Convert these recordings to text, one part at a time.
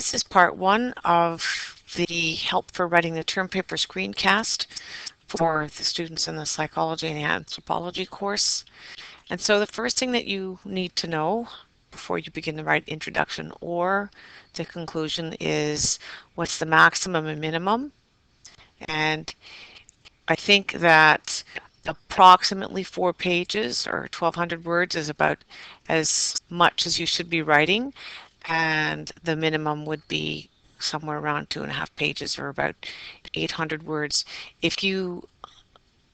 this is part one of the Help for Writing the Term Paper screencast for the students in the Psychology and Anthropology course. And so the first thing that you need to know before you begin to write introduction or the conclusion is what's the maximum and minimum. And I think that approximately 4 pages or 1,200 words is about as much as you should be writing, and the minimum would be somewhere around 2.5 pages or about 800 words. If you,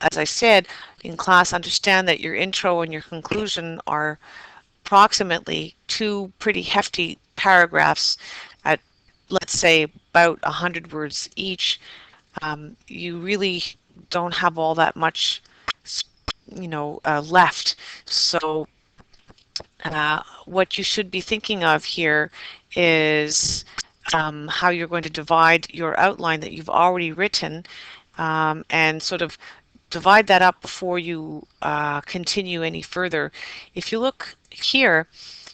as I said in class, understand that your intro and your conclusion are approximately 2 pretty hefty paragraphs at, let's say, about 100 words each, you really don't have all that much, left. So what you should be thinking of here is how you're going to divide your outline that you've already written, and sort of divide that up before you continue any further. If you look here,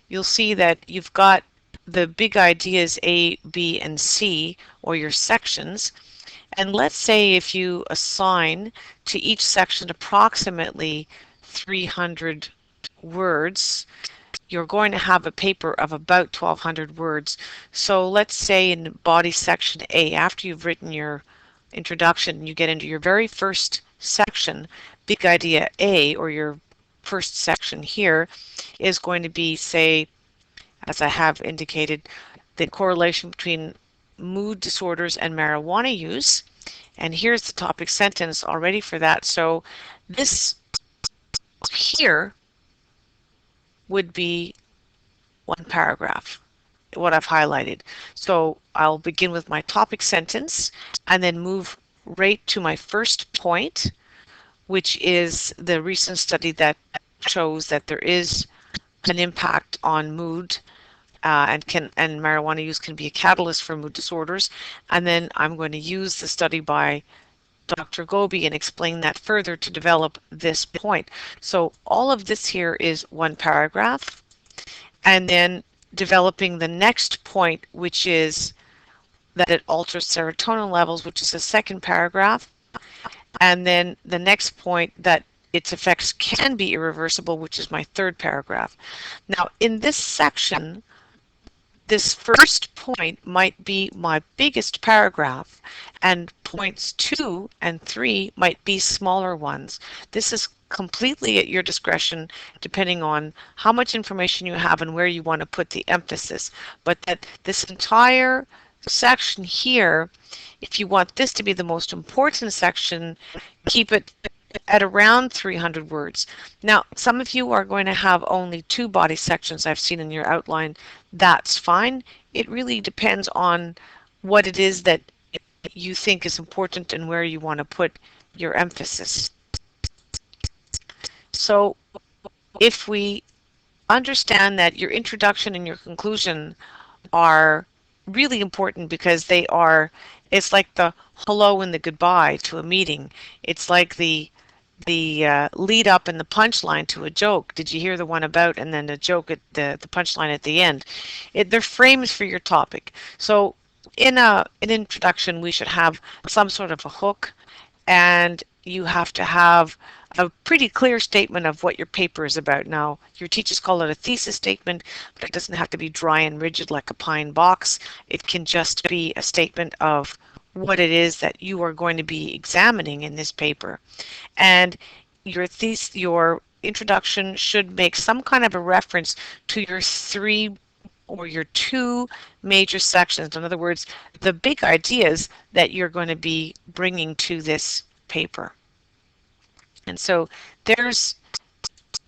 you'll see that you've got the big ideas A, B, and C, or your sections. And let's say if you assign to each section approximately 300 words, you're going to have a paper of about 1,200 words. So let's say in body section A, after you've written your introduction, you get into your very first section, big idea A, or your first section here, is going to be, say, as I have indicated, the correlation between mood disorders and marijuana use. And here's the topic sentence already for that. So this here would be one paragraph, what I've highlighted. So I'll begin with my topic sentence and then move right to my first point, which is the recent study that shows that there is an impact on mood, and marijuana use can be a catalyst for mood disorders. And then I'm going to use the study by Dr. Gobi and explain that further to develop this point. So all of this here is one paragraph, and then developing the next point, which is that it alters serotonin levels, which is the second paragraph, and then the next point, that its effects can be irreversible, which is my third paragraph. Now, in this section, this first point might be my biggest paragraph, and points 2 and 3 might be smaller ones. This is completely at your discretion, depending on how much information you have and where you want to put the emphasis. But that this entire section here, if you want this to be the most important section, keep it at around 300 words. Now, some of you are going to have only 2 body sections I've seen in your outline. That's fine. It really depends on what it is that you think is important and where you want to put your emphasis. So if we understand that your introduction and your conclusion are really important because they are, it's like the hello and the goodbye to a meeting. It's like the lead up and the punchline to a joke. Did you hear the one about, and then the joke at the punchline at the end. They're frames for your topic. So in an introduction, we should have some sort of a hook, and you have to have a pretty clear statement of what your paper is about. Now, your teachers call it a thesis statement, but it doesn't have to be dry and rigid like a pine box. It can just be a statement of what it is that you are going to be examining in this paper. And your introduction should make some kind of a reference to your 3 or your 2 major sections. In other words, the big ideas that you're going to be bringing to this paper. And so there's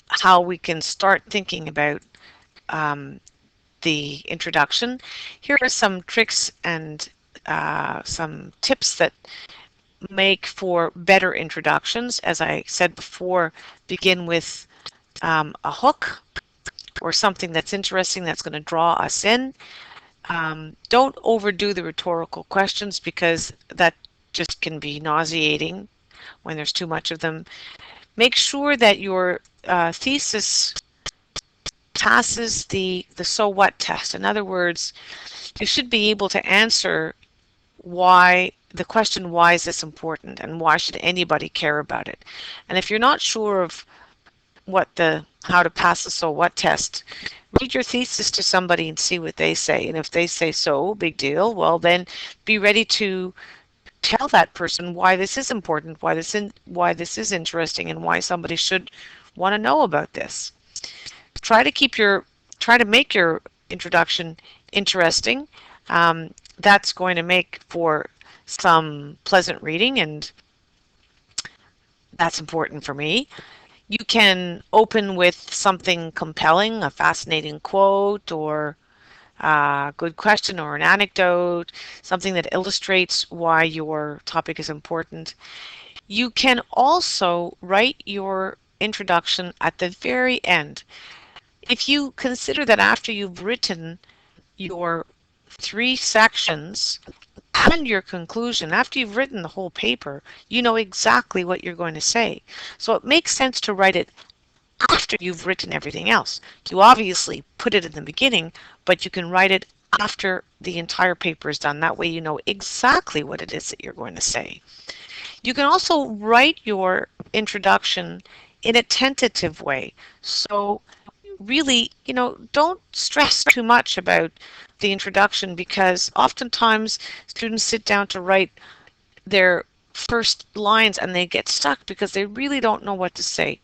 how we can start thinking about the introduction. Here are some tricks and some tips that make for better introductions. As I said before, begin with a hook or something that's interesting that's going to draw us in. Don't overdo the rhetorical questions because that just can be nauseating when there's too much of them. Make sure that your thesis passes the so what test. In other words, you should be able to answer why the question, why is this important and why should anybody care about it? And if you're not sure of how to pass the so what test, read your thesis to somebody and see what they say. And if they say so, big deal, well then be ready to tell that person why this is important, why this is interesting, and why somebody should want to know about this. Try to make your introduction interesting. That's going to make for some pleasant reading, and that's important for me. You can open with something compelling, a fascinating quote, or a good question, or an anecdote, something that illustrates why your topic is important. You can also write your introduction at the very end. If you consider that after you've written your 3 sections and your conclusion, after you've written the whole paper, you know exactly what you're going to say. So it makes sense to write it after you've written everything else. You obviously put it in the beginning, but you can write it after the entire paper is done. That way you know exactly what it is that you're going to say. You can also write your introduction in a tentative way. So really, don't stress too much about the introduction, because oftentimes students sit down to write their first lines and they get stuck because they really don't know what to say.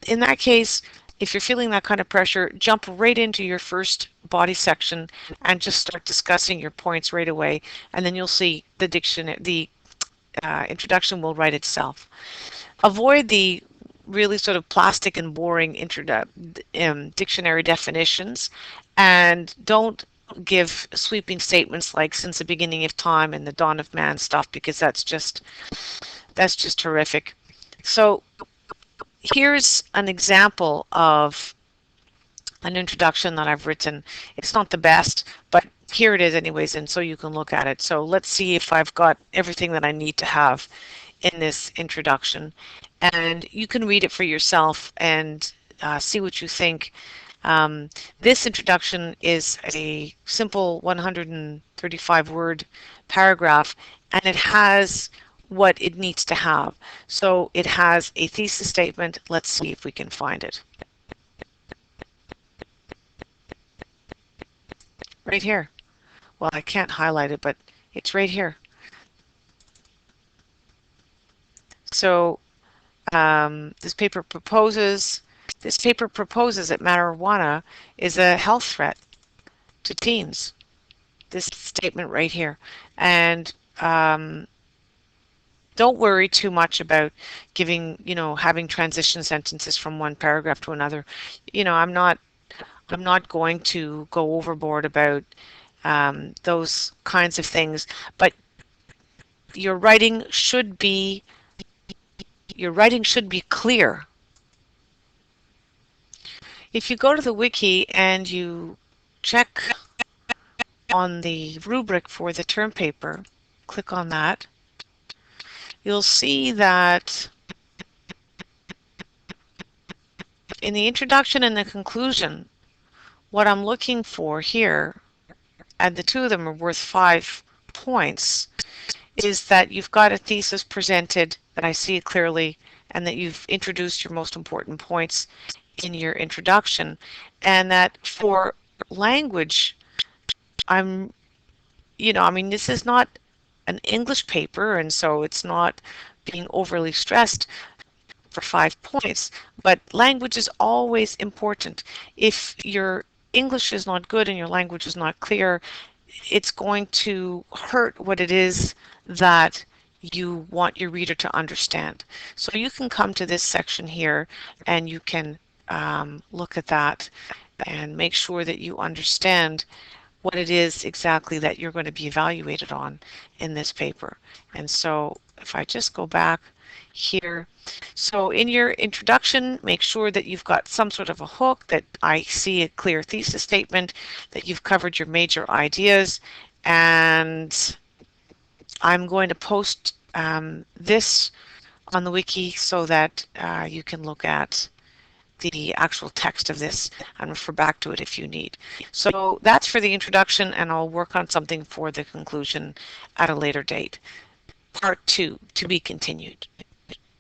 In that case, if you're feeling that kind of pressure, jump right into your first body section and just start discussing your points right away, and then you'll see the introduction will write itself. Avoid the really sort of plastic and boring dictionary definitions, and don't give sweeping statements like "since the beginning of time" and "the dawn of man" stuff, because that's just horrific. So here's an example of an introduction that I've written. It's not the best, but here it is anyways, and so you can look at it. So let's see if I've got everything that I need to have in this introduction. And you can read it for yourself and see what you think. This introduction is a simple 135 word paragraph, and it has what it needs to have. So it has a thesis statement. Let's see if we can find it. Right here. Well, I can't highlight it, but it's right here. So this paper proposes that marijuana is a health threat to teens. This statement right here. And don't worry too much about having transition sentences from one paragraph to another. I'm not going to go overboard about those kinds of things, but your writing should be clear. If you go to the wiki and you check on the rubric for the term paper, click on that, you'll see that in the introduction and the conclusion, what I'm looking for here, and the two of them are worth 5 points, is that you've got a thesis presented, that I see it clearly, and that you've introduced your most important points in your introduction, and that for language, this is not an English paper, and so it's not being overly stressed for 5 points, but language is always important. If your English is not good and your language is not clear, it's going to hurt what it is that you want your reader to understand. So you can come to this section here and you can look at that and make sure that you understand what it is exactly that you're going to be evaluated on in this paper. And so if I just go back here, so in your introduction, make sure that you've got some sort of a hook, that I see a clear thesis statement, that you've covered your major ideas, and I'm going to post this on the wiki so that you can look at the actual text of this and refer back to it if you need. So that's for the introduction, and I'll work on something for the conclusion at a later date. Part 2, to be continued.